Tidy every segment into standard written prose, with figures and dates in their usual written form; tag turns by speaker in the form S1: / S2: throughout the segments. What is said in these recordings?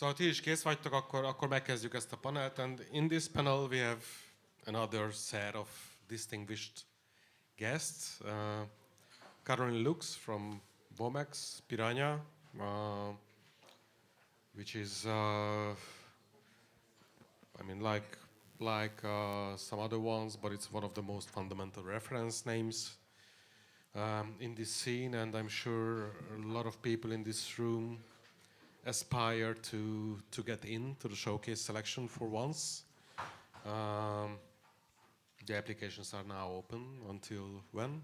S1: Szóval ti is kész vagytok, akkor megkezdjük ezt a panelt. And in this panel we have another set of distinguished guests. Karoline Lucks from WOMEX, Piranha, which is, I mean, like some other ones, but it's one of the most fundamental reference names in this scene, and I'm sure a lot of people in this room aspire to get into the showcase selection for once. The applications are now open until when?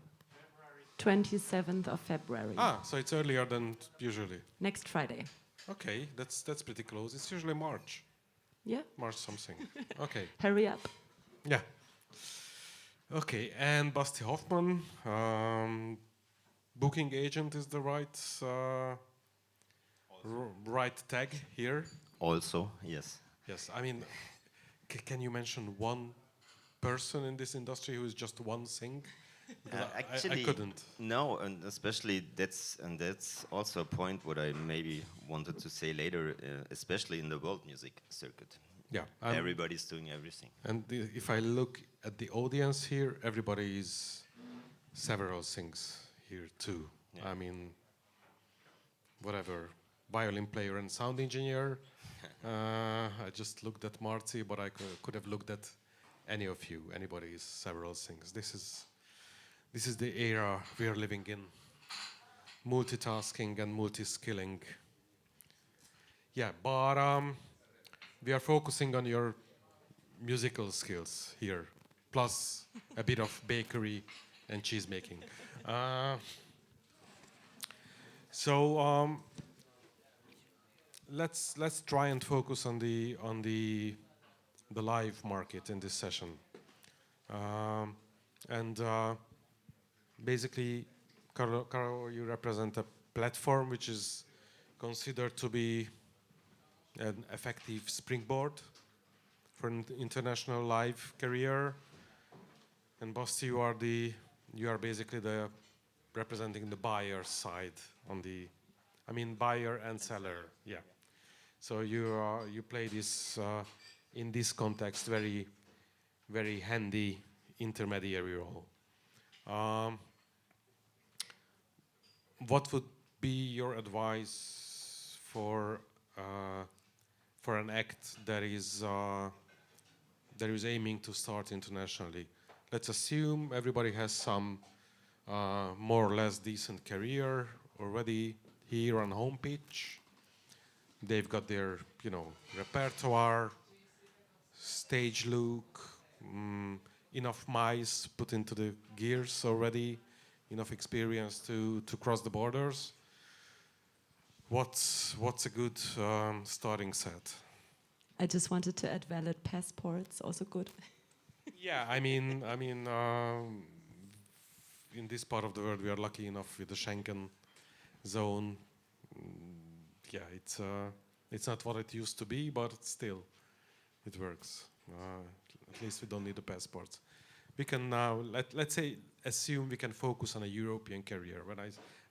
S2: 27th of February.
S1: So it's earlier than usually.
S2: Next Friday.
S1: Okay, that's pretty close. It's usually March.
S2: Yeah.
S1: March something. Okay.
S2: Hurry up.
S1: Yeah. Okay, and Basti Hofmann, booking agent is the right tag here.
S3: Also, yes.
S1: Yes, I mean, can you mention one person in this industry who is just one thing?
S3: Actually,
S1: I couldn't.
S3: No, and especially that's also a point what I maybe wanted to say later, especially in the world music circuit.
S1: Yeah,
S3: everybody's doing everything.
S1: And if I look at the audience here, everybody is several things here too. Yeah. I mean, whatever, violin player and sound engineer. I just looked at Marzi, but I could have looked at any of you. Anybody is several things. This is the era we are living in. Multitasking and multi-skilling. Yeah, but we are focusing on your musical skills here, plus a bit of bakery and cheese making. So let's try and focus on the live market in this session. Basically, Caro, you represent a platform which is considered to be an effective springboard for an international live career. And Basti, you are basically representing the buyer side buyer and seller. Yeah. So you play this in this context very, very handy intermediary role. What would be your advice for an act that is aiming to start internationally? Let's assume everybody has some more or less decent career already here on home pitch. They've got their, repertoire, stage look, enough mice put into the gears already, enough experience to cross the borders. What's a good starting set?
S2: I just wanted to add valid passports, also good.
S1: Yeah, I mean, in this part of the world, we are lucky enough with the Schengen zone. Yeah, it's not what it used to be, but still, it works. At least we don't need the passports. We can now, let's say, assume we can focus on a European career. When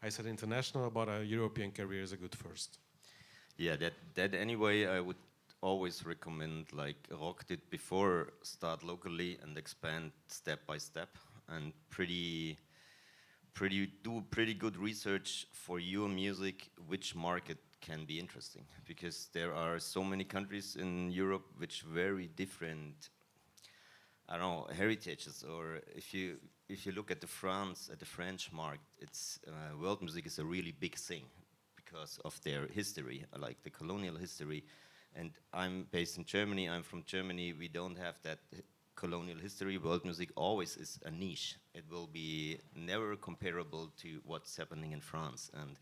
S1: I said international, but a European career is a good first.
S3: Yeah, that anyway, I would always recommend, like Rock did before, start locally and expand step by step, and do pretty good research for your music, which market can be interesting, because there are so many countries in Europe which very different, I don't know, heritages. Or if you look at the French market, it's world music is a really big thing because of their history, like the colonial history. And I'm based in Germany. I'm from Germany. We don't have that colonial history. World music always is a niche. It will be never comparable to what's happening in France. And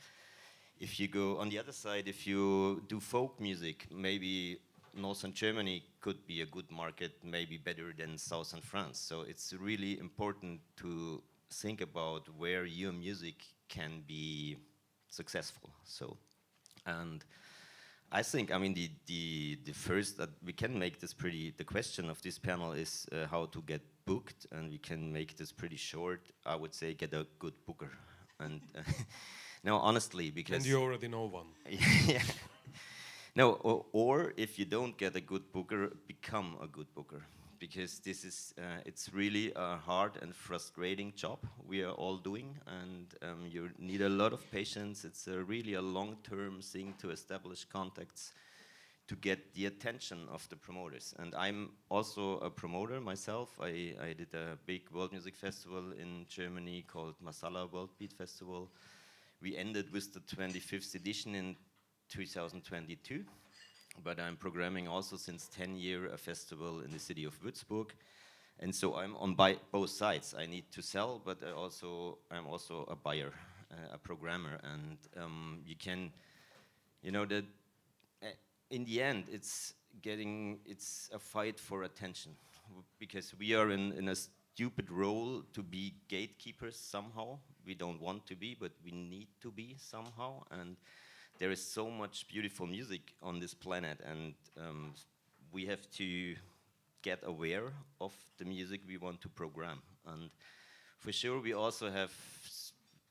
S3: if you go on the other side, if you do folk music, maybe Northern Germany could be a good market, maybe better than Southern France. So it's really important to think about where your music can be successful. So, and I think, I mean, the first that we can make this the question of this panel is how to get booked, and we can make this pretty short. I would say get a good booker. And no, honestly, because...
S1: And you already know one.
S3: Yeah. No, or if you don't get a good booker, become a good booker. Because this is, it's really a hard and frustrating job we are all doing, and you need a lot of patience. It's really a long-term thing to establish contacts, to get the attention of the promoters. And I'm also a promoter myself. I did a big world music festival in Germany called Masala World Beat Festival. We ended with the 25th edition in 2022, but I'm programming also since 10 years a festival in the city of Würzburg. And so I'm on both sides. I need to sell, but I'm also a buyer, a programmer. And you can, you know, that in the end, it's a fight for attention, because we are in a stupid role to be gatekeepers somehow. We don't want to be, but we need to be somehow. And there is so much beautiful music on this planet, and we have to get aware of the music we want to program. And for sure, we also have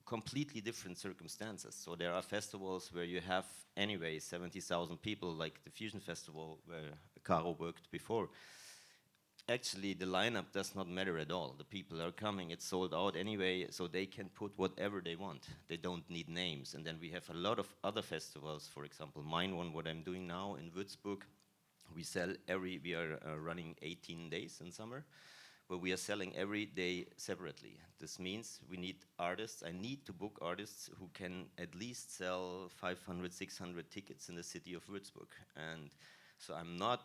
S3: completely different circumstances. So there are festivals where you have anyway 70,000 people, like the Fusion Festival where Caro worked before. Actually, the lineup does not matter at all. The people are coming, it's sold out anyway, so they can put whatever they want. They don't need names. And then we have a lot of other festivals, for example, mine one, what I'm doing now in Würzburg. We are running 18 days in summer, but we are selling every day separately. This means we need artists. I need to book artists who can at least sell 500, 600 tickets in the city of Würzburg. And so I'm not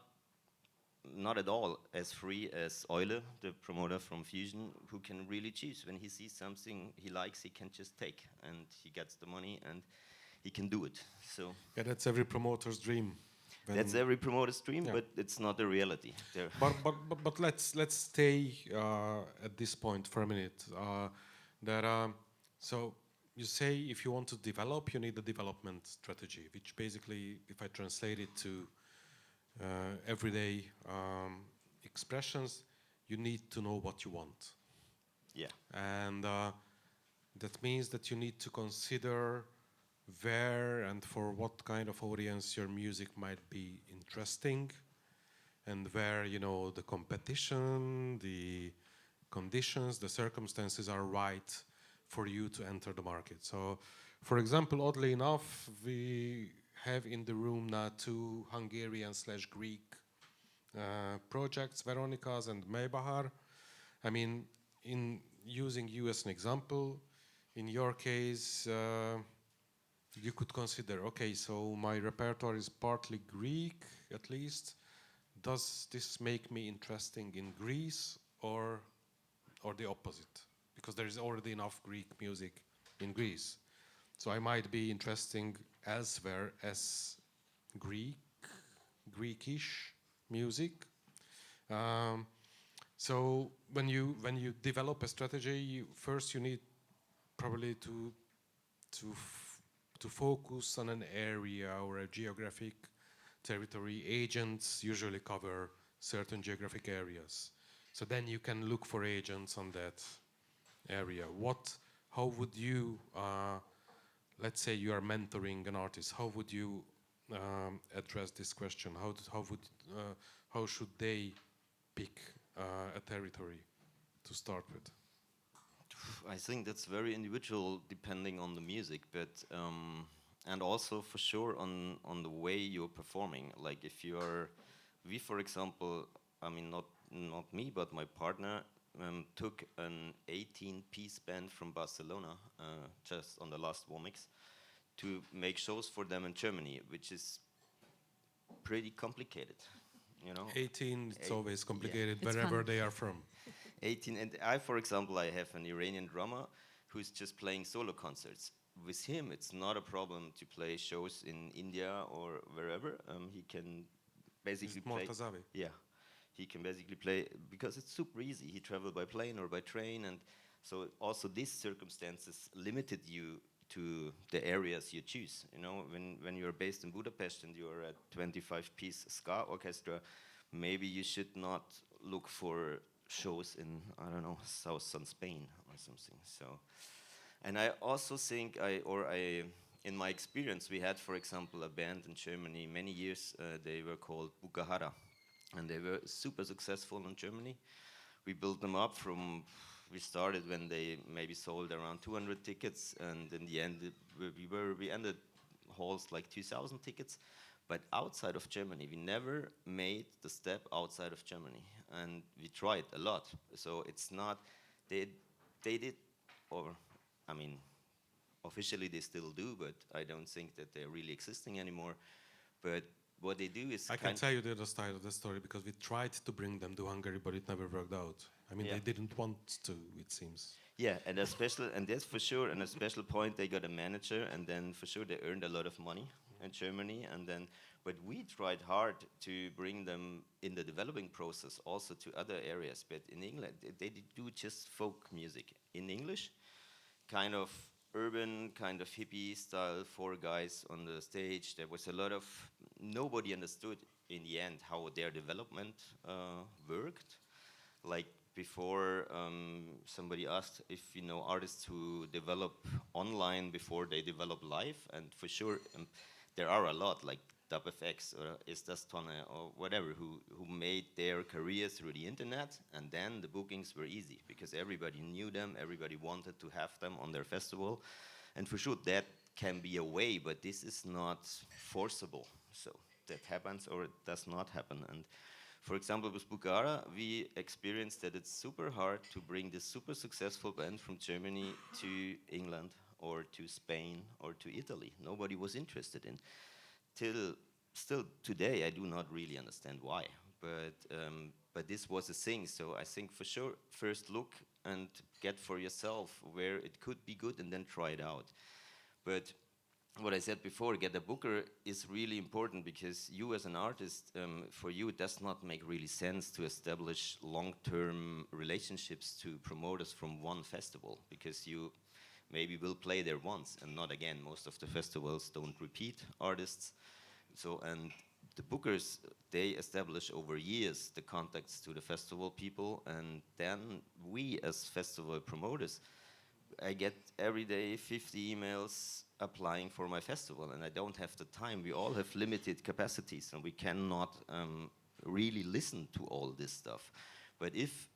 S3: at all as free as Eule, the promoter from Fusion, who can really choose. When he sees something he likes, he can just take, and he gets the money, and he can do it. So
S1: yeah, that's every promoter's dream.
S3: That's every promoter's dream,
S1: yeah.
S3: But it's not the reality.
S1: But let's stay at this point for a minute. So you say if you want to develop, you need a development strategy, which basically, if I translate it to everyday expressions, you need to know what you want.
S3: Yeah.
S1: And that means that you need to consider where and for what kind of audience your music might be interesting, and where, you know, the competition, the conditions, the circumstances are right for you to enter the market. So, for example, oddly enough, we have in the room now 2 Hungarian/Greek projects, Veronikas and Maybahar. I mean, in using you as an example, in your case, you could consider, okay, so my repertoire is partly Greek, at least. Does this make me interesting in Greece, or the opposite? Because there is already enough Greek music in Greece. So I might be interesting elsewhere as Greekish music. So when you develop a strategy, first you need probably to focus on an area or a geographic territory. Agents usually cover certain geographic areas. So then you can look for agents on that area. How would you, let's say you are mentoring an artist, how would you address this question? How should they pick a territory to start with?
S3: I think that's very individual depending on the music, but and also for sure on the way you're performing. Like if we for example, I mean not me, but my partner took an 18-piece band from Barcelona just on the last WOMEX to make shows for them in Germany, which is pretty complicated. You know,
S1: 18, it's always complicated,
S2: yeah.
S1: wherever they are from.
S3: 18, and for example, I have an Iranian drummer who's just playing solo concerts. With him, it's not a problem to play shows in India or wherever. He can basically play. Yeah, he can basically play because it's super easy. He traveled by plane or by train, and so also these circumstances limited you to the areas you choose. You know, when you're based in Budapest and you're a 25-piece ska orchestra, maybe you should not look for shows in, I don't know, southern Spain or something. So, and I also think I in my experience, we had, for example, a band in Germany many years. They were called Bukahara, and they were super successful in Germany. We built them up from. We started when they maybe sold around 200 tickets, and in the end, we ended halls like 2,000 tickets. But outside of Germany, we never made the step outside of Germany, and we tried a lot. So it's not they did, or I mean, officially they still do, but I don't think that they're really existing anymore. But what they do is
S1: I can tell you the other side of the story, because we tried to bring them to Hungary, but it never worked out. I mean, they didn't want to, it seems.
S3: Yeah, and that's for sure, and a special point, they got a manager, and then for sure they earned a lot of money in Germany, and then, but we tried hard to bring them in the developing process also to other areas, but in England, they do just folk music in English, kind of urban, kind of hippie style, 4 guys on the stage. There was a lot of, nobody understood in the end how their development worked. Like before, somebody asked if you know artists who develop online before they develop live, and for sure there are a lot, like DubFX or Estas Tonne or whatever, who made their career through the internet, and then the bookings were easy because everybody knew them, everybody wanted to have them on their festival, and for sure that can be a way, but this is not forcible, so that happens or it does not happen. And for example, with Bulgaria, we experienced that it's super hard to bring this super successful band from Germany to England or to Spain or to Italy. Nobody was interested in. Still today, I do not really understand why, but this was a thing. So I think for sure, first look and get for yourself where it could be good, and then try it out. But what I said before, get a booker is really important, because you as an artist, for you it does not make really sense to establish long-term relationships to promoters from one festival, because you maybe will play there once and not again. Most of the festivals don't repeat artists. So, and the bookers, they establish over years the contacts to the festival people, and then we as festival promoters, I get every day 50 emails applying for my festival, and I don't have the time. We all have limited capacities, and we cannot really listen to all this stuff. But if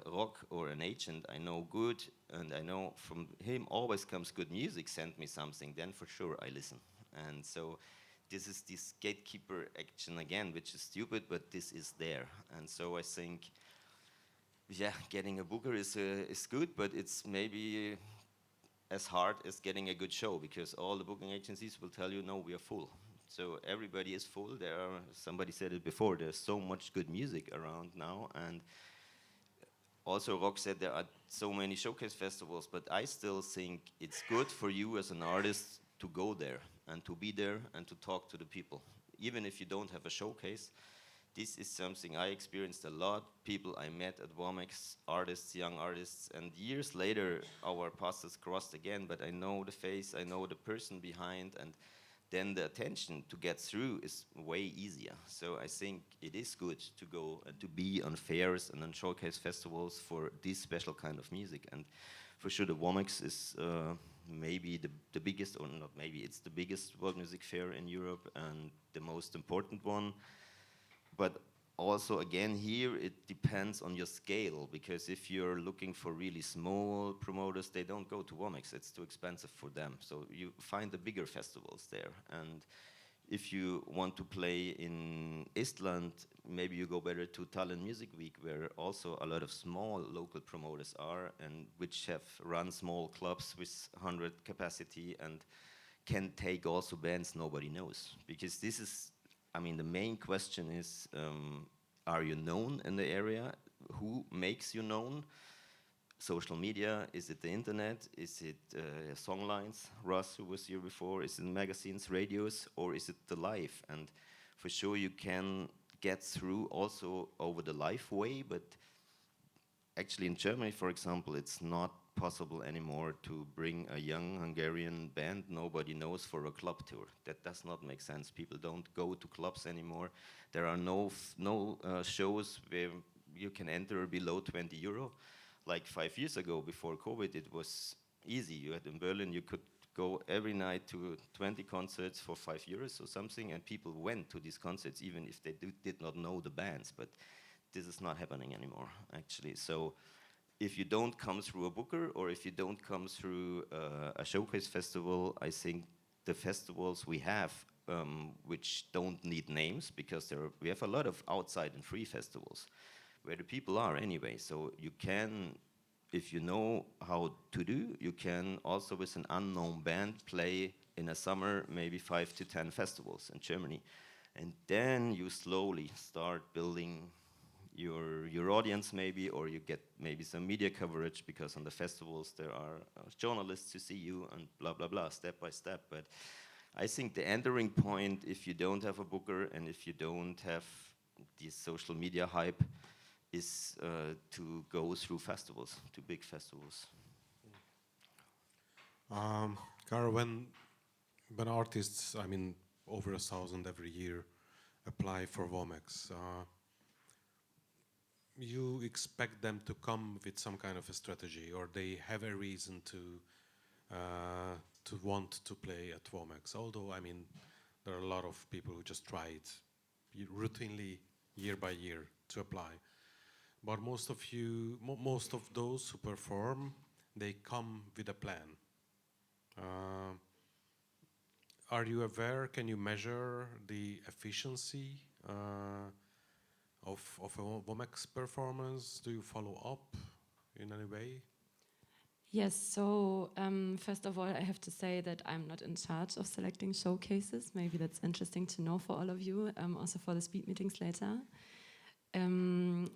S3: Rock or an agent I know good, and I know from him always comes good music, send me something, then for sure I listen. And so this is this gatekeeper action again, which is stupid, but this is there. And so I think, yeah, getting a booker is good, but it's maybe as hard as getting a good show, because all the booking agencies will tell you, no, we are full. So everybody is full. There are, somebody said it before, there's so much good music around now, and also Rock said there are so many showcase festivals, but I still think it's good for you as an artist to go there and to be there and to talk to the people. Even if you don't have a showcase, this is something I experienced a lot. People I met at WOMEX, artists, young artists, and years later our paths crossed again, but I know the face, I know the person behind, and then the attention to get through is way easier. So I think it is good to go and to be on fairs and on showcase festivals for this special kind of music. And for sure the WOMEX is maybe the biggest, or not maybe, it's the biggest world music fair in Europe and the most important one. But also, again, here it depends on your scale, because if you're looking for really small promoters, they don't go to WOMEX, it's too expensive for them. So you find the bigger festivals there. And if you want to play in Estland, maybe you go better to Tallinn Music Week, where also a lot of small local promoters are, and which have run small clubs with 100 capacity and can take also bands nobody knows. Because this is, I mean, the main question is, are you known in the area? Who makes you known? Social media, is it the internet? Is it songlines? Russ, who was here before, is it magazines, radios, or is it the live? And for sure you can get through also over the live way, but actually in Germany, for example, it's not possible anymore to bring a young Hungarian band nobody knows for a club tour. That does not make sense. People don't go to clubs anymore. There are no shows where you can enter below 20 euro. Like 5 years ago, before COVID, it was easy. You had in Berlin, you could go every night to 20 concerts for €5 or something, and people went to these concerts even if they did not know the bands. But this is not happening anymore, actually. So if you don't come through a booker, or if you don't come through a showcase festival, I think the festivals we have, which don't need names, because we have a lot of outside and free festivals where the people are anyway. So you can, if you know how to do, you can also with an unknown band play in a summer maybe 5 to 10 festivals in Germany. And then you slowly start building your audience maybe, or you get maybe some media coverage, because on the festivals there are journalists who see you and blah, blah, blah, step by step. But I think the entering point, if you don't have a booker and if you don't have this social media hype, is to go through festivals, to big festivals.
S1: Karo, when artists, I mean, over 1,000 every year, apply for WOMEX, you expect them to come with some kind of a strategy, or they have a reason to want to play at WOMEX? Although, I mean, there are a lot of people who just try it routinely, year by year, to apply. But most of those who perform, they come with a plan. Are you aware? Can you measure the efficiency of a WOMEX performance? Do you follow up in any way?
S2: Yes, so first of all, I have to say that I'm not in charge of selecting showcases. Maybe that's interesting to know for all of you, also for the speed meetings later.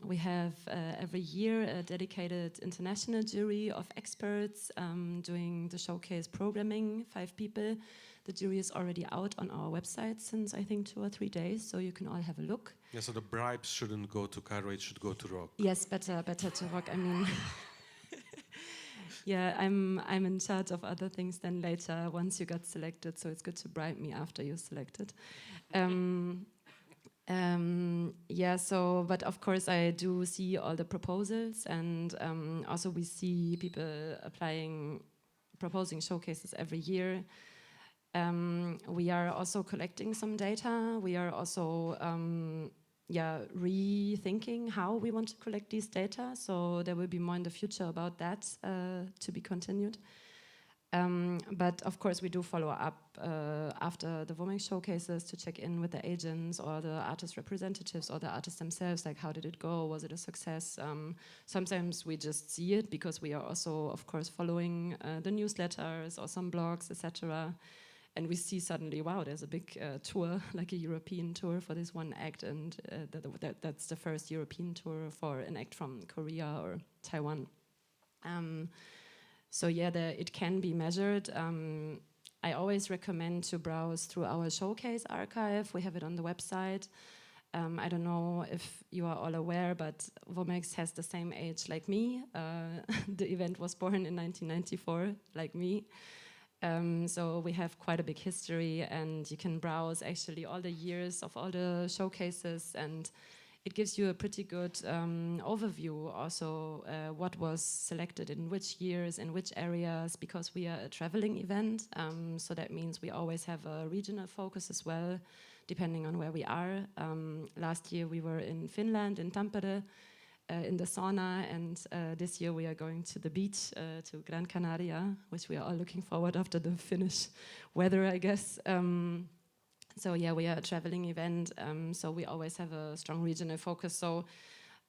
S2: We have every year a dedicated international jury of experts doing the showcase programming, 5 people. The jury is already out on our website since I think 2 or 3 days, so you can all have a look.
S1: Yeah, so the bribes shouldn't go to Karo, it should go to Rock.
S2: Yes, better to Rock. I mean, yeah, I'm in charge of other things then later once you got selected, so it's good to bribe me after you're selected. Yeah, so, but of course I do see all the proposals, and also we see people proposing showcases every year. We are also collecting some data. We are also rethinking how we want to collect these data, so there will be more in the future about that to be continued. But of course we do follow up after the WOMEX showcases to check in with the agents or the artist representatives or the artists themselves, like how did it go, was it a success? Sometimes we just see it because we are also of course following the newsletters or some blogs, etc. And we see suddenly, wow, there's a big tour, like a European tour for this one act, and that's the first European tour for an act from Korea or Taiwan. So yeah, it can be measured. I always recommend to browse through our showcase archive. We have it on the website. I don't know if you are all aware, but WOMEX has the same age like me. The event was born in 1994, like me. So we have quite a big history, and you can browse actually all the years of all the showcases, and it gives you a pretty good overview also what was selected in which years, in which areas, because we are a traveling event. So that means we always have a regional focus as well, depending on where we are. Last year we were in Finland, in Tampere, in the sauna, and this year we are going to the beach, to Gran Canaria, which we are all looking forward after the Finnish weather, I guess. So yeah, we are a traveling event, so we always have a strong regional focus. So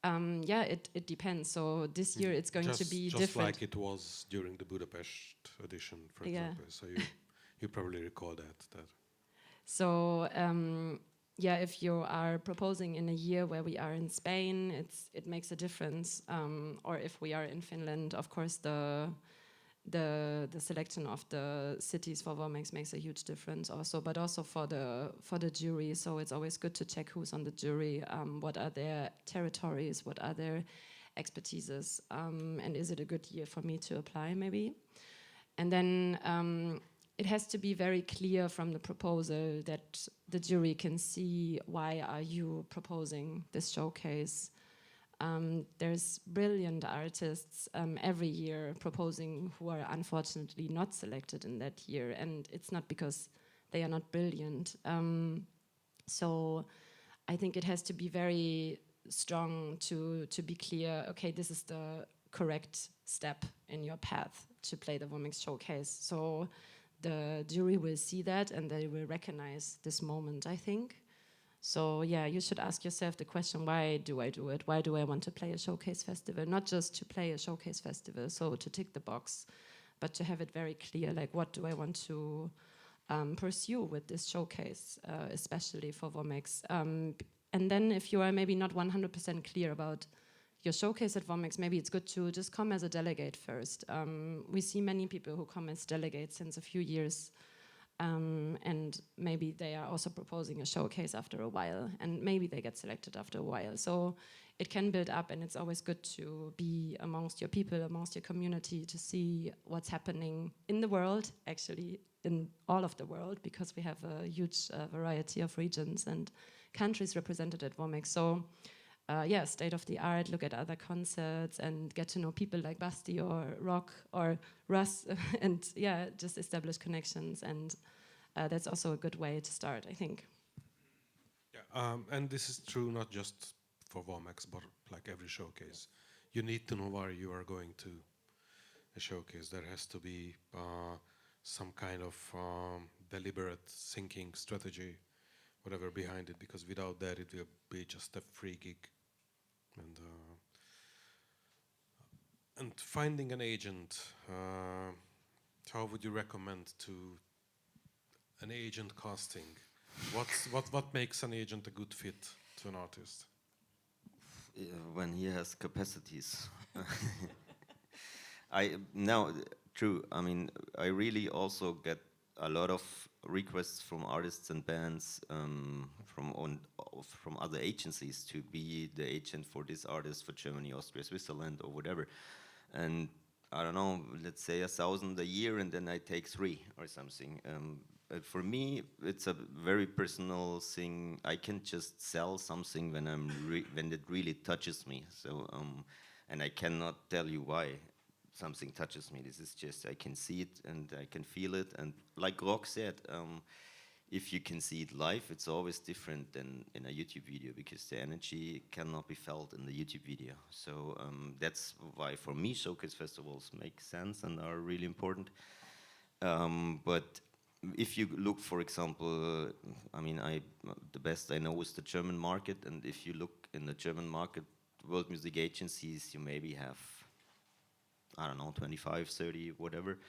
S2: yeah, it depends. So this year it's going to be different. Just
S1: like it was during the Budapest edition, for example. So you probably recall that.
S2: So yeah, if you are proposing in a year where we are in Spain, it makes a difference. Or if we are in Finland, of course the selection of the cities for WOMEX makes a huge difference also, but also for the jury. So it's always good to check who's on the jury, what are their territories, what are their expertises, and is it a good year for me to apply maybe? And then it has to be very clear from the proposal that the jury can see why are you proposing this showcase. There's brilliant artists every year proposing who are unfortunately not selected in that year, and it's not because they are not brilliant. So I think it has to be very strong to be clear, okay, this is the correct step in your path to play the WOMEX showcase. So the jury will see that and they will recognize this moment, I think. So yeah, you should ask yourself the question, why do I do it? Why do I want to play a showcase festival? Not just to play a showcase festival, so to tick the box, but to have it very clear, like what do I want to pursue with this showcase, especially for WOMEX. And then if you are maybe not 100% clear about your showcase at WOMEX, maybe it's good to just come as a delegate first. We see many people who come as delegates since a few years, and maybe they are also proposing a showcase after a while, and maybe they get selected after a while. So it can build up, and it's always good to be amongst your people, amongst your community, to see what's happening in the world, actually in all of the world, because we have a huge variety of regions and countries represented at WOMEX. So yeah, state of the art, look at other concerts and get to know people like Basti or Rock or Russ and yeah, just establish connections, and that's also a good way to start, I think.
S1: Yeah, and this is true not just for WOMEX, but like every showcase. You need to know why you are going to a showcase. There has to be some kind of deliberate thinking strategy, whatever behind it, because without that it will be just a free gig. And finding an agent, how would you recommend to an agent casting? What makes an agent a good fit to an artist?
S3: When he has capacities. True. I mean, I really also get a lot of requests from artists and bands from other agencies to be the agent for this artist for Germany, Austria, Switzerland, or whatever. And I don't know, let's say 1,000 a year, and then I take 3 or something. For me, it's a very personal thing. I can just sell something when when it really touches me. So, and I cannot tell you why something touches me. This is just, I can see it and I can feel it. And like Rock said, if you can see it live, it's always different than in a YouTube video, because the energy cannot be felt in the YouTube video. So that's why for me showcase festivals make sense and are really important. But if you look, for example, I mean, the best I know is the German market, and if you look in the German market, world music agencies, you maybe have, I don't know, 25, 30, whatever.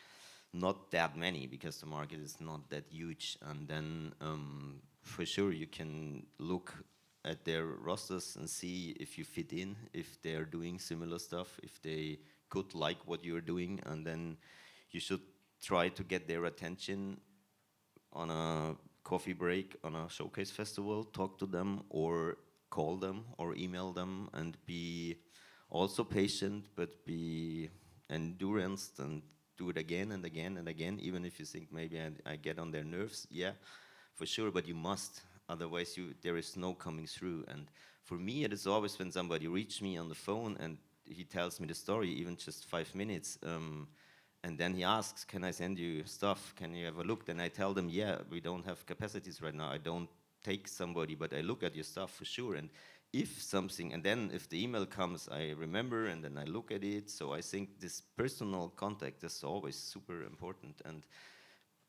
S3: Not that many, because the market is not that huge. And then for sure you can look at their rosters and see if you fit in, if they're doing similar stuff, if they could like what you're doing, and then you should try to get their attention on a coffee break, on a showcase festival, talk to them or call them or email them, and be also patient, but be endurance and do it again and again and again, even if you think maybe I get on their nerves. Yeah, for sure, but you must. Otherwise, there is no coming through. And for me, it is always when somebody reaches me on the phone and he tells me the story, even just 5 minutes, and then he asks, can I send you stuff? Can you have a look? Then I tell them, yeah, we don't have capacities right now. I don't take somebody, but I look at your stuff for sure. And if something, and then if the email comes, I remember, and then I look at it. So I think this personal contact is always super important. And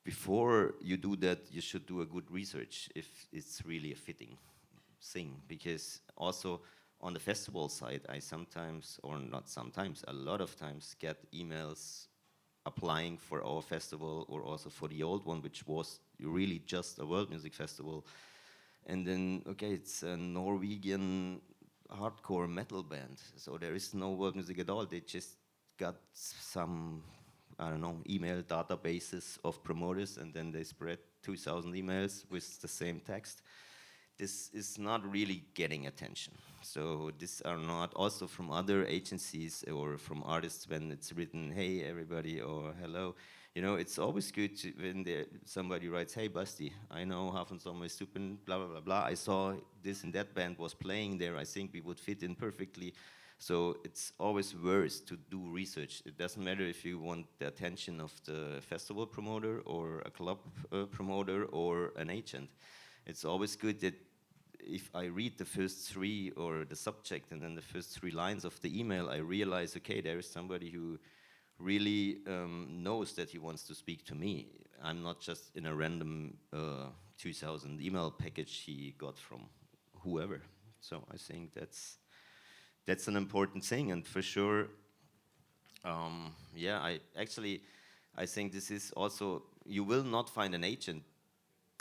S3: before you do that, you should do a good research if it's really a fitting thing. Because also on the festival side, I sometimes, or not sometimes, a lot of times get emails applying for our festival, or also for the old one, which was really just a world music festival. And then, okay, it's a Norwegian hardcore metal band, so there is no world music at all. They just got some, I don't know, email databases of promoters, and then they spread 2,000 emails with the same text. This is not really getting attention. So these are not, also from other agencies or from artists, when it's written, hey everybody, or hello, You know, it's always good to, when somebody writes, "Hey, Basti, I know Hafensommer is super, blah, blah, blah, blah. I saw this and that band was playing there. I think we would fit in perfectly." So it's always worth to do research. It doesn't matter if you want the attention of the festival promoter or a club promoter or an agent. It's always good that if I read the first three or the subject and then the first 3 lines of the email, I realize, okay, there is somebody who really knows that he wants to speak to me. I'm not just in a random 2,000 email package he got from whoever. So I think that's an important thing, and for sure, yeah, I think this is also, you will not find an agent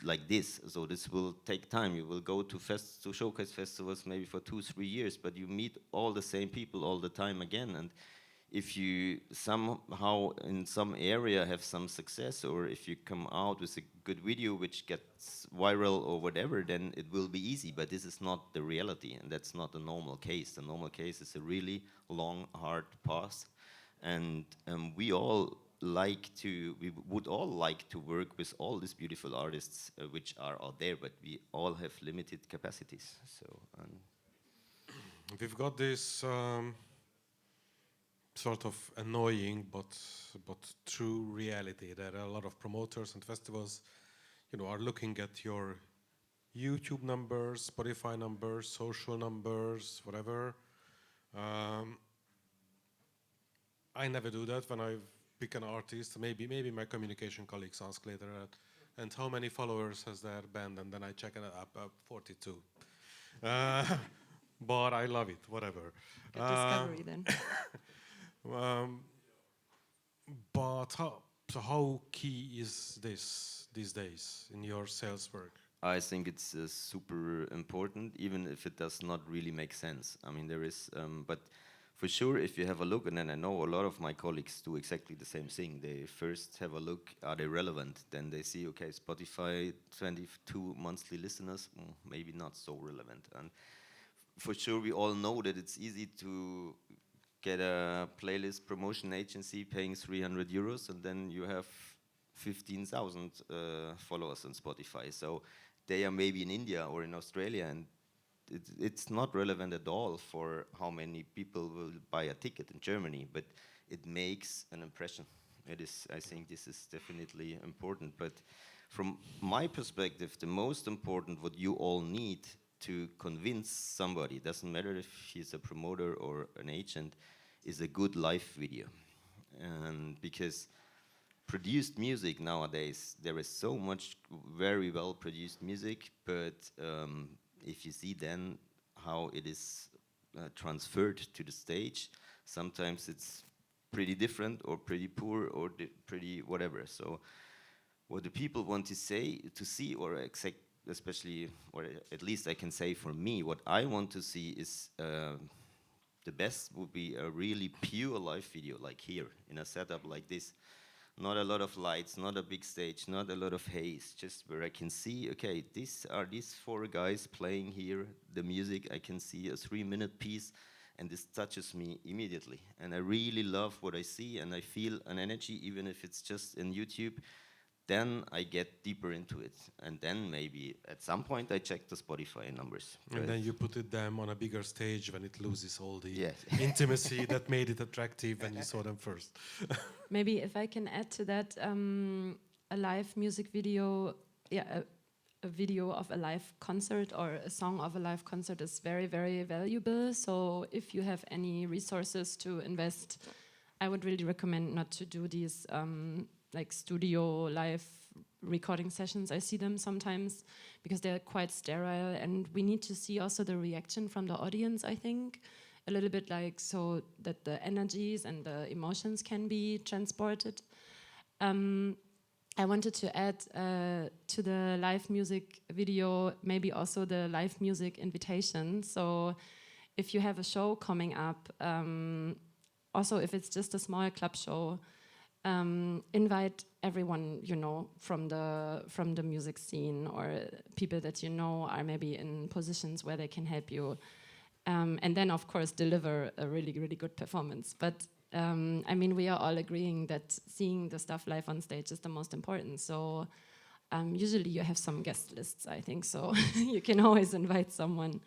S3: like this, so this will take time. You will go to showcase festivals maybe for 2-3 years, but you meet all the same people all the time again, and if you somehow in some area have some success, or if you come out with a good video which gets viral or whatever, then it will be easy, but this is not the reality, and that's not the normal case. The normal case is a really long, hard path, and we would all like to work with all these beautiful artists which are out there, but we all have limited capacities. So
S1: we've got this sort of annoying but true reality. There are a lot of promoters and festivals, you know, are looking at your YouTube numbers, Spotify numbers, social numbers, whatever. I never do that when I pick an artist. Maybe my communication colleagues ask later, and how many followers has their band? And then I check it up 42. But I love it, whatever.
S2: Good discovery then.
S1: But how key is this these days in your sales work?
S3: I think it's super important, even if it does not really make sense. I mean, there is, but for sure, if you have a look, and then I know a lot of my colleagues do exactly the same thing. They first have a look, are they relevant? Then they see, okay, Spotify, 22 monthly listeners, maybe not so relevant. And for sure, we all know that it's easy to get a playlist promotion agency paying 300 euros, and then you have 15,000 followers on Spotify. So they are maybe in India or in Australia, and it's not relevant at all for how many people will buy a ticket in Germany, but it makes an impression. It is, I think this is definitely important. But from my perspective, the most important, what you all need to convince somebody, doesn't matter if he's a promoter or an agent, is a good live video. And because produced music nowadays, there is so much very well produced music, but if you see then how it is transferred to the stage, sometimes it's pretty different or pretty poor or pretty whatever. So what the people want to see or accept, especially, or at least I can say for me, what I want to see is the best would be a really pure live video, like here in a setup like this. Not a lot of lights, not a big stage, not a lot of haze, just where I can see, okay, these 4 guys playing here, the music, I can see a 3-minute piece, and this touches me immediately. And I really love what I see, and I feel an energy, even if it's just in YouTube. Then I get deeper into it, and then maybe at some point I check the Spotify numbers.
S1: And then you put them on a bigger stage when it loses all the
S3: Yes.
S1: intimacy that made it attractive when you saw them first.
S2: Maybe if I can add to that, a live music video, a video of a live concert or a song of a live concert is very, very valuable. So if you have any resources to invest, I would really recommend not to do these like studio live recording sessions. I see them sometimes because they're quite sterile, and we need to see also the reaction from the audience, I think, a little bit, like, so that the energies and the emotions can be transported. I wanted to add to the live music video maybe also the live music invitation. So if you have a show coming up, also if it's just a small club show, invite everyone you know from the music scene, or people that you know are maybe in positions where they can help you, and then of course deliver a really, really good performance. But I mean, we are all agreeing that seeing the stuff live on stage is the most important. So usually you have some guest lists, I think. So you can always invite someone.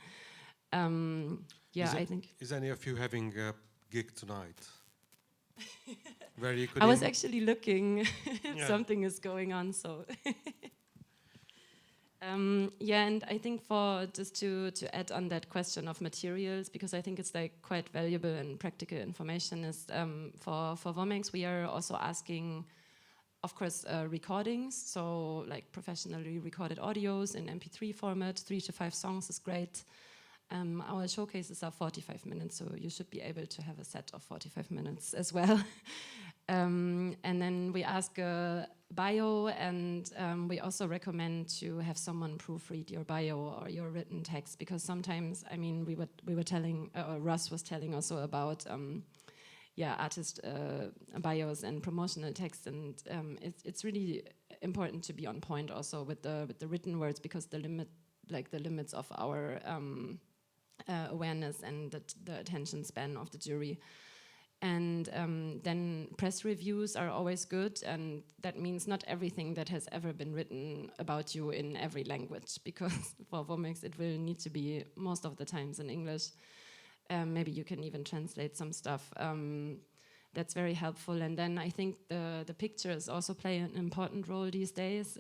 S2: I think.
S1: Is any of you having a gig tonight? Where you could
S2: I was actually looking if something is going on. So. And I think for just to add on that question of materials, because I think it's like quite valuable and practical information, is for WOMEX we are also asking, of course, recordings, so like professionally recorded audios in MP3 format. 3 to 5 songs is great. Our showcases are 45 minutes, so you should be able to have a set of 45 minutes as well. And then we ask a bio, and we also recommend to have someone proofread your bio or your written text, because sometimes, I mean, we were telling, Russ was telling also about artist bios and promotional text, and it's really important to be on point also with the written words, because the limits of our awareness and the attention span of the jury. And then press reviews are always good, and that means not everything that has ever been written about you in every language, because for WOMEX it will need to be most of the times in English. Maybe you can even translate some stuff. That's very helpful. And then I think the pictures also play an important role these days.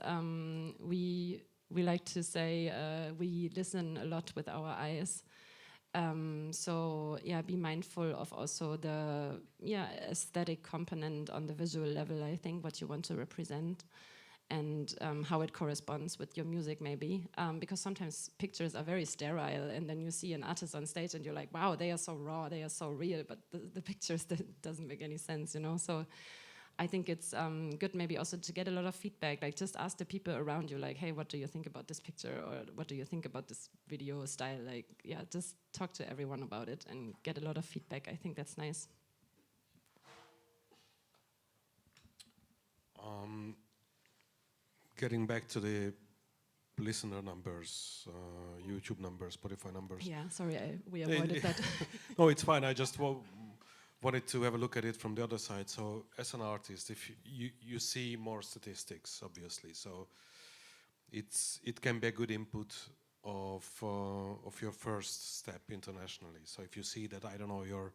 S2: We like to say we listen a lot with our eyes. Be mindful of also the aesthetic component on the visual level, I think, what you want to represent, and how it corresponds with your music maybe. Because sometimes pictures are very sterile, and then you see an artist on stage and you're like, wow, they are so raw, they are so real, but the pictures, doesn't make any sense, you know? So I think it's good maybe also to get a lot of feedback, like just ask the people around you, like, hey, what do you think about this picture, or what do you think about this video style? Like, just talk to everyone about it and get a lot of feedback. I think that's nice.
S1: Getting back to the listener numbers, YouTube numbers, Spotify numbers.
S2: Yeah, sorry, we avoided that.
S1: No, it's fine. I just wanted to have a look at it from the other side. So as an artist, if you see more statistics, obviously, so it can be a good input of your first step internationally. So if you see that, I don't know, your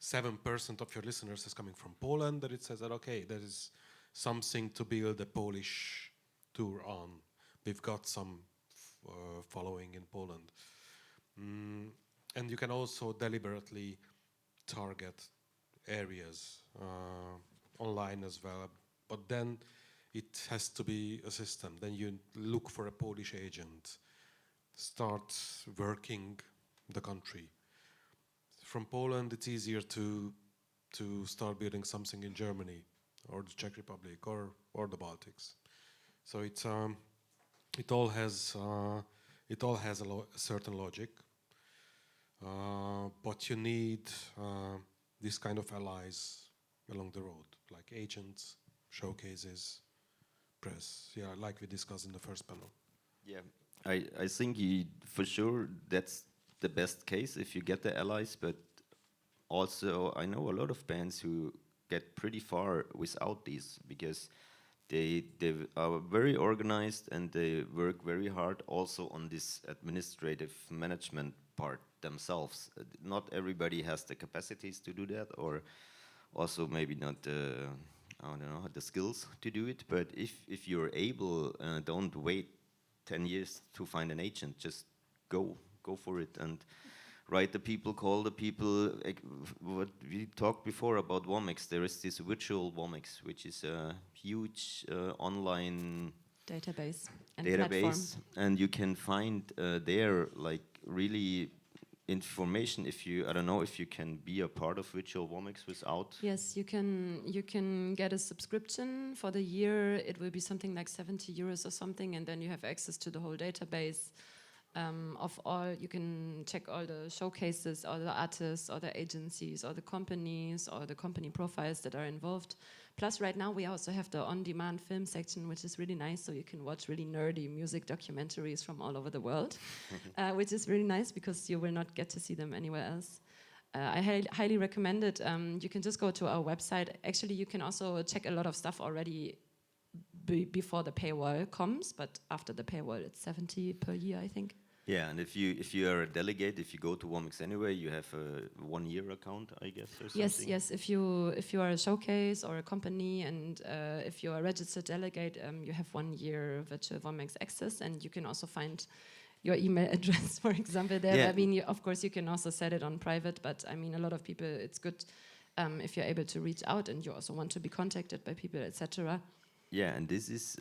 S1: 7% of your listeners is coming from Poland, that it says that, okay, there is something to build a Polish tour on. We've got some following in Poland. And you can also deliberately target areas online as well, but then it has to be a system. Then you look for a Polish agent, start working the country. From Poland, it's easier to start building something in Germany or the Czech Republic or the Baltics. So it all has a certain logic, but you need this kind of allies along the road, like agents, showcases, press. Yeah, like we discussed in the first panel.
S3: Yeah, I think for sure that's the best case if you get the allies, but also I know a lot of bands who get pretty far without these, because they are very organized and they work very hard also on this administrative management part themselves. Not everybody has the capacities to do that, or also maybe not the skills to do it. But if you're able, don't wait 10 years to find an agent. Just go for it and write the people, call the people. What we talked before about WOMEX, there is this virtual WOMEX, which is a huge online
S2: database and platform.
S3: And you can find there like really information. If you, I don't know if you can be a part of virtual WOMEX without.
S2: Yes, you can get a subscription for the year. It will be something like 70 euros or something, and then you have access to the whole database. Of all, you can check all the showcases, all the artists, all the agencies, all the companies, all the company profiles that are involved. Plus, right now we also have the on-demand film section, which is really nice, so you can watch really nerdy music documentaries from all over the world, which is really nice because you will not get to see them anywhere else. I highly recommend it. You can just go to our website. Actually, you can also check a lot of stuff already before the paywall comes, but after the paywall, it's 70 per year, I think.
S3: Yeah, and if you are a delegate, if you go to WOMEX anyway, you have a 1-year account, I guess, or something.
S2: Yes. If you are a showcase or a company, and if you are a registered delegate, you have 1 year virtual WOMEX access, and you can also find your email address, for example, there.
S3: Yeah.
S2: I mean, of course, you can also set it on private, but I mean, a lot of people, it's good if you're able to reach out and you also want to be contacted by people, etc.
S3: Yeah, and this is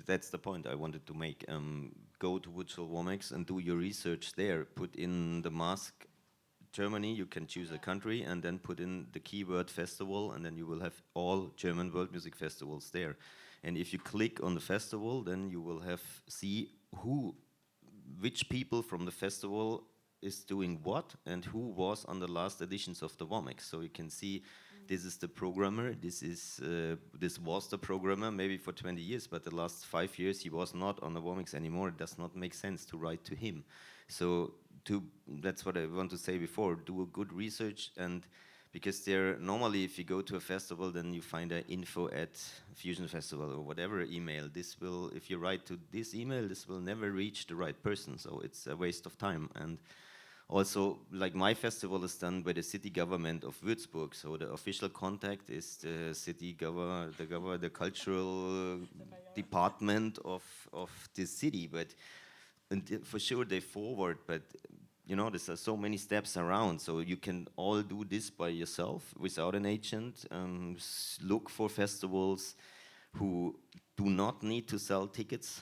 S3: that's the point I wanted to make. Go to virtual WOMEX and do your research there. Put in the mask Germany, you can choose a country, and then put in the keyword festival, and then you will have all German world music festivals there. And if you click on the festival, then you will see which people from the festival is doing what and who was on the last editions of the WOMEX. So you can see this is the programmer, this was the programmer maybe for 20 years, but the last 5 years he was not on the WOMEX anymore. It does not make sense to write to him. So that's what I want to say before, do a good research, and because normally if you go to a festival, then you find an info at Fusion Festival or whatever email. If you write to this email, this will never reach the right person, so it's a waste of time. And also, like my festival is done by the city government of Würzburg, so the official contact is the city the cultural department of this city. And for sure they forward, but you know, there's so many steps around, so you can all do this by yourself without an agent. Look for festivals who do not need to sell tickets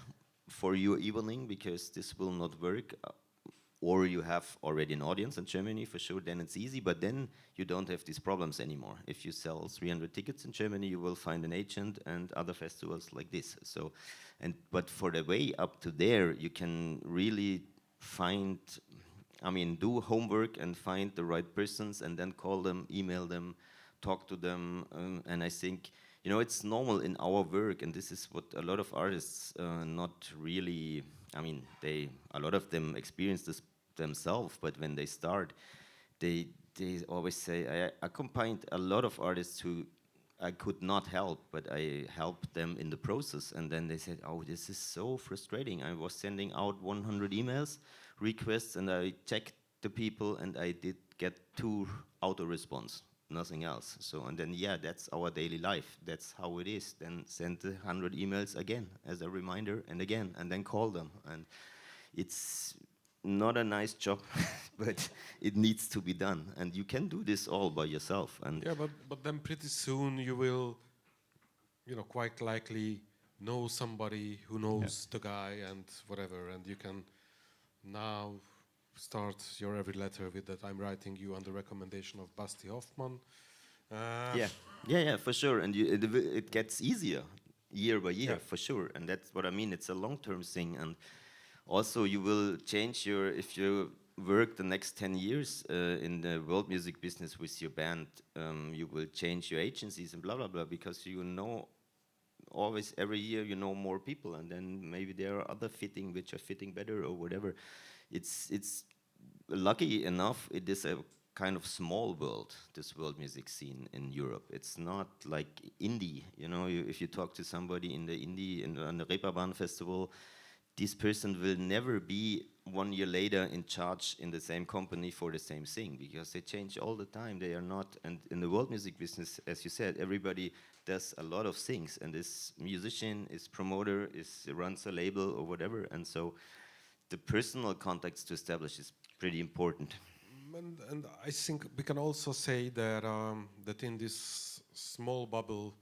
S3: for your evening, because this will not work. Or you have already an audience in Germany, for sure, then it's easy, but then you don't have these problems anymore. If you sell 300 tickets in Germany, you will find an agent and other festivals like this. But for the way up to there, you can really do homework and find the right persons, and then call them, email them, talk to them, and I think, you know, it's normal in our work, and this is what a lot of artists not really, a lot of them experience this themselves, but when they start, they always say, I accompanied a lot of artists who I could not help, but I helped them in the process, and then they said, oh, this is so frustrating. I was sending out 100 emails, requests, and I checked the people, and I did get 2 auto-response, nothing else. So, and then, yeah, that's our daily life. That's how it is. Then send the 100 emails again as a reminder, and again, and then call them. And it's not a nice job, but it needs to be done. And you can do this all by yourself. And
S1: yeah, but then pretty soon you will, you know, quite likely know somebody who knows the guy and whatever, and you can now start your every letter with that I'm writing you on the recommendation of Basti Hofmann.
S3: Yeah, for sure. And it gets easier year by year, for sure. And that's what I mean. It's a long-term thing. And also you will change if you work the next 10 years in the world music business with your band, you will change your agencies and blah, blah, blah, because you know, always every year you know more people, and then maybe there are other which are fitting better or whatever. It's lucky enough, it is a kind of small world, this world music scene in Europe. It's not like indie, you know, if you talk to somebody in the indie, on the Reeperbahn Festival, this person will never be 1 year later in charge in the same company for the same thing, because they change all the time. They are not, and in the world music business, as you said, everybody does a lot of things, and this musician, is promoter, runs a label or whatever, and so the personal contacts to establish is pretty important.
S1: And I think we can also say that that in this small bubble,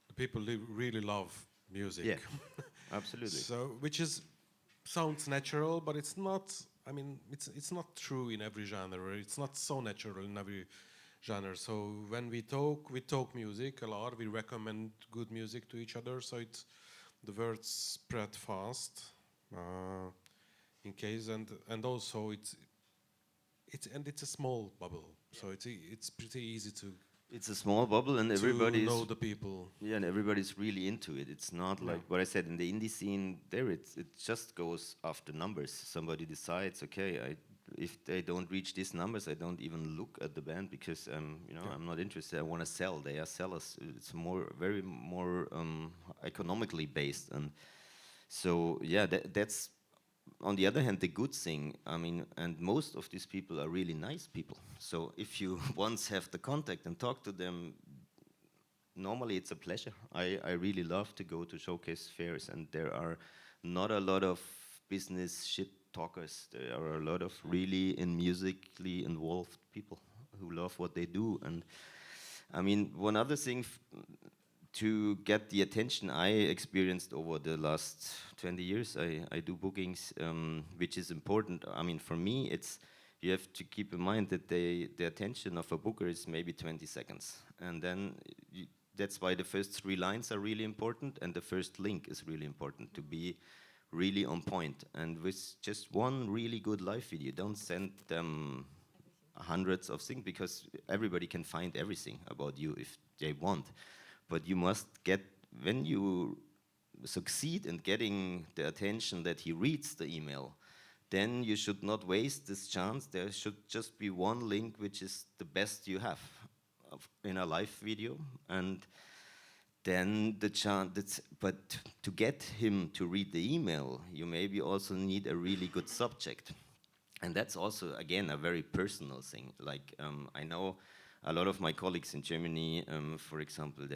S1: the people really love music.
S3: Yeah, absolutely.
S1: So, sounds natural, but it's not. I mean, it's not true in every genre. It's not so natural in every genre. So when we talk music a lot. We recommend good music to each other. So the words spread fast. In case, and also it's a small bubble, so it's pretty easy to.
S3: It's a small bubble, and everybody
S1: know the people.
S3: Yeah, and everybody's really into it. It's not like what I said in the indie scene. It just goes after numbers. Somebody decides, okay, if they don't reach these numbers, I don't even look at the band because you know, I'm not interested. I want to sell. They are sellers. It's very more economically based, and so yeah, that's on the other hand the good thing. I mean, and most of these people are really nice people. So if you once have the contact and talk to them, normally it's a pleasure. I really love to go to showcase fairs, and there are not a lot of business shit talkers. There are a lot of really musically involved people who love what they do. And I mean, one other thing to get the attention I experienced over the last 20 years, I do bookings, which is important. I mean, for me, you have to keep in mind that the attention of a booker is maybe 20 seconds. And then that's why the first 3 lines are really important, and the first link is really important to be really on point. And with just one really good live video, don't send them hundreds of things, because everybody can find everything about you if they want. But you must get, when you succeed in getting the attention that he reads the email, then you should not waste this chance. There should just be one link which is the best you have in a live video, and then the chance. But to get him to read the email, you maybe also need a really good subject, and that's also again a very personal thing. Like I know a lot of my colleagues in Germany, for example,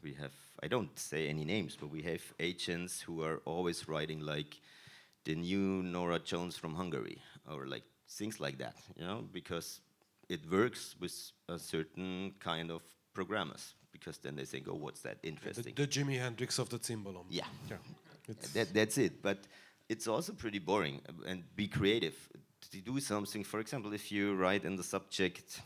S3: we have, I don't say any names, but we have agents who are always writing like the new Nora Jones from Hungary, or like things like that, you know, because it works with a certain kind of programmers, because then they think, oh, what's that interesting?
S1: The Jimi Hendrix of the Cymbalom.
S3: Yeah,
S1: yeah.
S3: that's it. But it's also pretty boring, and be creative. To do something, for example, if you write in the subject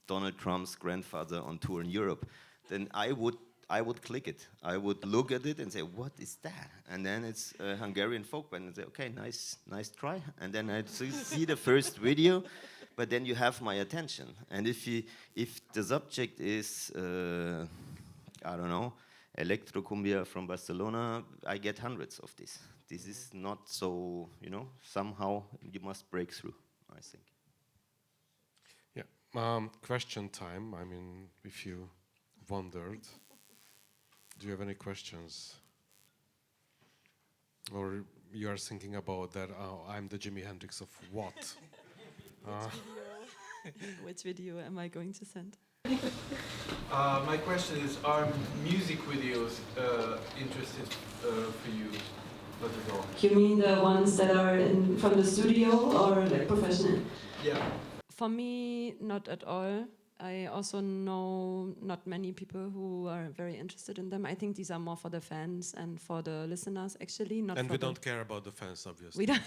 S3: Donald Trump's grandfather on tour in Europe, then I would click it. I would look at it and say, what is that? And then it's a Hungarian folk band, and say, okay, nice try. And then I see the first video, but then you have my attention. And if the subject is, I don't know, electrocumbia from Barcelona, I get hundreds of these. This is not so, you know, somehow you must break through, I think.
S1: Yeah, question time. I mean, if you wondered, do you have any questions? Or you are thinking about that, oh, I'm the Jimi Hendrix of what?
S2: Which video am I going to send?
S4: My question is, are music videos interested for you at all?
S2: You mean the ones that are from the studio or like professional?
S4: Yeah.
S2: For me, not at all. I also know not many people who are very interested in them. I think these are more for the fans and for the listeners, actually. Not
S1: and
S2: for
S1: we don't care about the fans, obviously.
S2: We don't.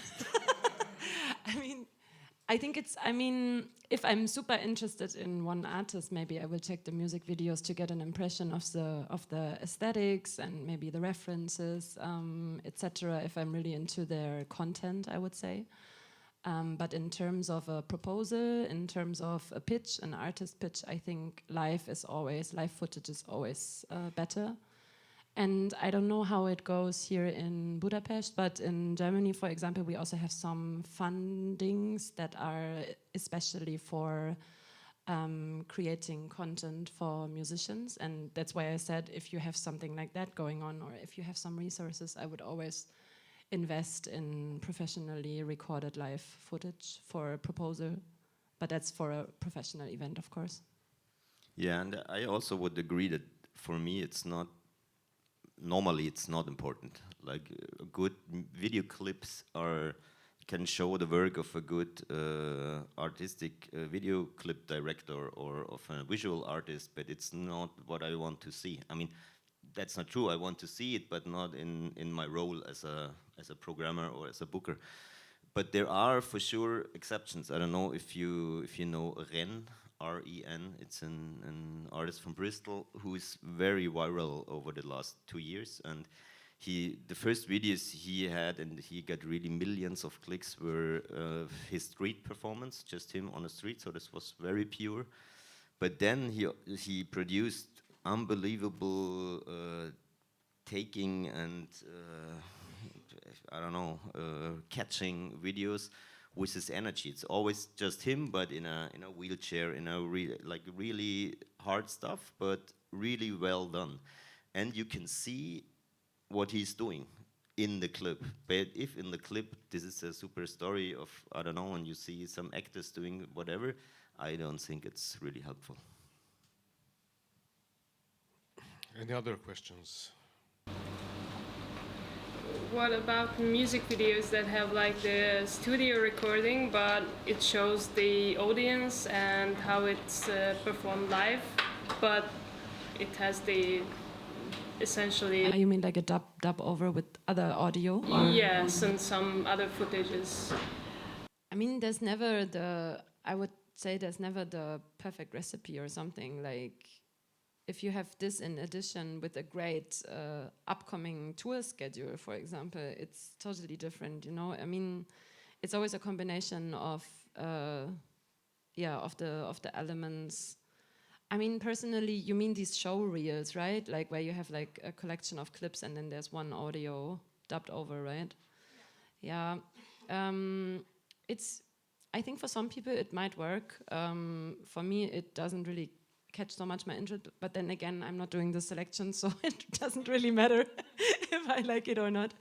S2: I think if I'm super interested in one artist, maybe I will check the music videos to get an impression of the aesthetics and maybe the references, etc. If I'm really into their content, I would say. But in terms of a proposal, in terms of a pitch, an artist pitch, I think live footage is always better. And I don't know how it goes here in Budapest, but in Germany, for example, we also have some fundings that are especially for creating content for musicians. And that's why I said, if you have something like that going on, or if you have some resources, I would always invest in professionally recorded live footage for a proposal. But that's for a professional event, of course.
S3: Yeah, and I also would agree that for me, normally it's not important. Like good video clips can show the work of a good artistic video clip director or of a visual artist, but it's not what I want to see. I mean, that's not true. I want to see it, but not in my role as a programmer or as a booker. But there are for sure exceptions. I don't know if you know Ren, R-E-N. It's an artist from Bristol who is very viral over the last 2 years. And the first videos he had, and he got really millions of clicks, were his street performance, just him on the street. So this was very pure. But then he produced unbelievable taking and I don't know, catching videos with his energy. It's always just him, but in a wheelchair, really hard stuff, but really well done. And you can see what he's doing in the clip. But if in the clip this is a super story of, I don't know, and you see some actors doing whatever, I don't think it's really helpful.
S1: Any other questions?
S5: What about music videos that have like the studio recording, but it shows the audience and how it's performed live, but it has the essentially...
S2: You mean like a dub over with other audio?
S5: Yes, and some other footages.
S2: I mean, there's never I would say there's never the perfect recipe or something. Like, if you have this in addition with a great upcoming tour schedule, for example, it's totally different, you know? I mean, it's always a combination of the elements. I mean, personally, you mean these show reels, right? Like where you have like a collection of clips and then there's one audio dubbed over, right? Yeah. I think for some people it might work. For me, it doesn't really catch so much my interest, but then again, I'm not doing the selection, so it doesn't really matter if I like it or not.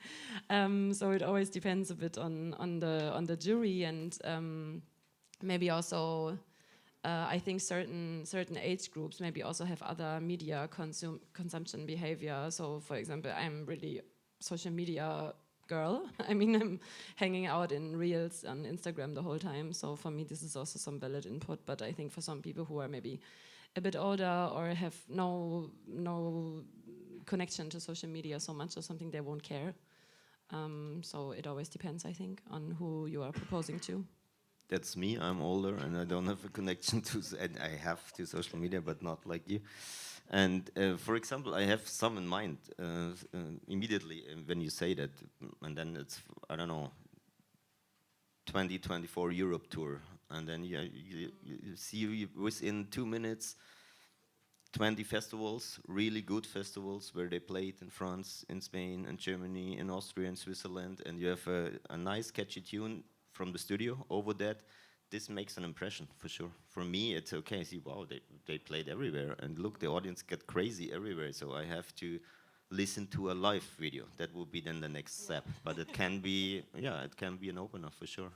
S2: So it always depends a bit on the jury, and maybe also I think certain age groups maybe also have other media consumption behavior. So for example, I'm really social media girl. I mean, I'm hanging out in reels on Instagram the whole time. So for me, this is also some valid input. But I think for some people who are maybe a bit older or have no connection to social media so much or something, they won't care. So it always depends, I think, on who you are proposing to.
S3: That's me. I'm older and I don't have a connection to, and I have to social media, but not like you. And for example, I have some in mind immediately when you say that, and then it's, I don't know, 2024 Europe tour, and then you see within 2 minutes 20 festivals, really good festivals where they played in France, in Spain, in Germany, in Austria, in Switzerland, and you have a nice catchy tune from the studio over that. This makes an impression for sure. For me, it's okay. See, wow, they played everywhere, and look, the audience get crazy everywhere. So I have to listen to a live video. That would be then the next step. But it can be, yeah, it can be an opener for sure.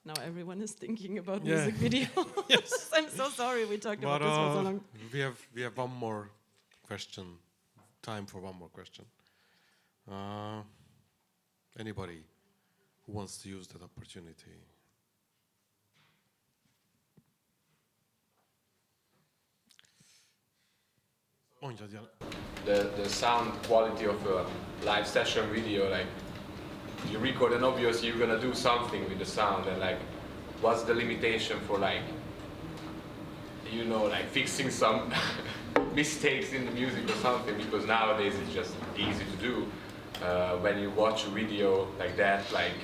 S2: Now everyone is thinking about music video.
S1: Yes.
S2: I'm so sorry we talked about this for so long.
S1: We have one more question. Time for one more question. Anybody who wants to use that opportunity?
S6: The sound quality of a live session video, like you record and obviously you're gonna do something with the sound, and like what's the limitation for like, you know, like fixing some mistakes in the music or something, because nowadays it's just easy to do. When you watch a video like that, like,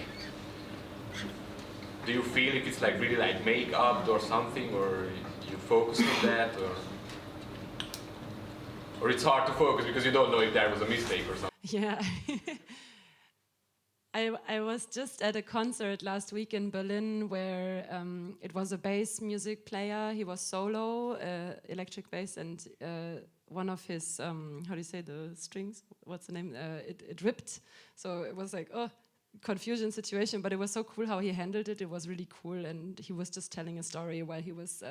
S6: do you feel if it's like really like make up or something, or you focus on that, or it's hard to focus because you don't know if there was a mistake or something?
S2: Yeah. I was just at a concert last week in Berlin where it was a bass music player. He was solo, electric bass, and one of his, how do you say, the strings? What's the name? It ripped. So it was like, confusion situation, but it was so cool how he handled it. It was really cool, and he was just telling a story while he was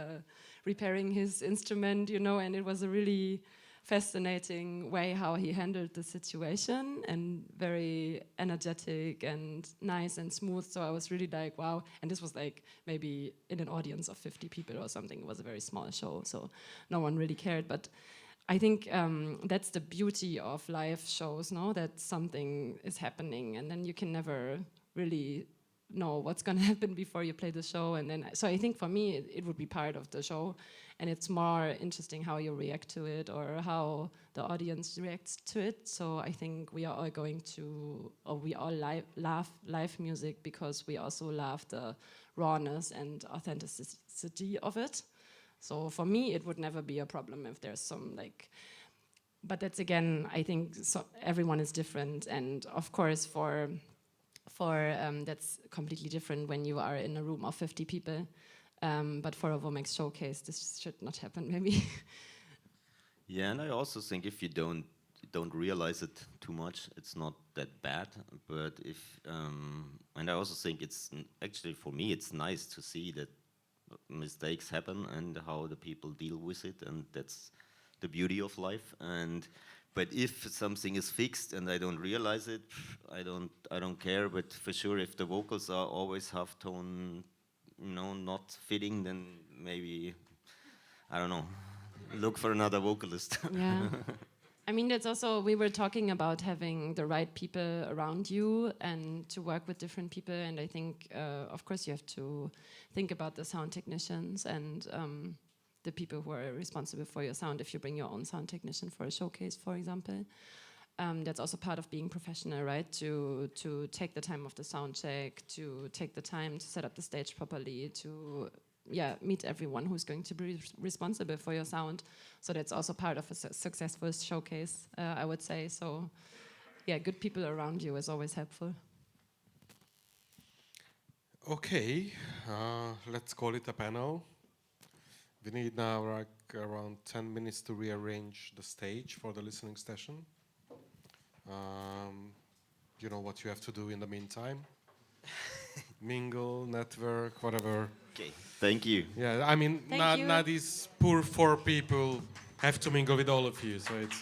S2: repairing his instrument, you know, and it was a really fascinating way how he handled the situation, and very energetic and nice and smooth. So I was really like, wow. And this was like maybe in an audience of 50 people or something. It was a very small show, so no one really cared. But I think that's the beauty of live shows, no? That something is happening, and then you can never really know what's going to happen before you play the show. And then, so I think for me, it would be part of the show, and it's more interesting how you react to it or how the audience reacts to it. So I think we are all going to, or we all love live music because we also love the rawness and authenticity of it. So for me, it would never be a problem if there's some like but that's again, I think everyone is different, and of course for that's completely different when you are in a room of 50 people. But for a WOMEX showcase, this should not happen, maybe.
S3: Yeah, and I also think if you don't realize it too much, it's not that bad. But if and I also think it's actually, for me, it's nice to see that mistakes happen and how the people deal with it, and that's the beauty of life. But if something is fixed and I don't realize it, I don't care. But for sure, if the vocals are always half tone, not fitting, then maybe, I don't know, look for another vocalist.
S2: Yeah. I mean, that's also, we were talking about having the right people around you and to work with different people. And I think, of course, you have to think about the sound technicians and the people who are responsible for your sound. If you bring your own sound technician for a showcase, for example, that's also part of being professional, right? To take the time of the sound check, to take the time to set up the stage properly, to meet everyone who's going to be responsible for your sound. So that's also part of a successful showcase, I would say. So yeah, good people around you is always helpful.
S1: Okay, let's call it a panel. We need now around 10 minutes to rearrange the stage for the listening session. You know what you have to do in the meantime. Mingle, network, whatever.
S3: Okay, thank you.
S1: Yeah, I mean, now these poor 4 people have to mingle with all of you, so it's...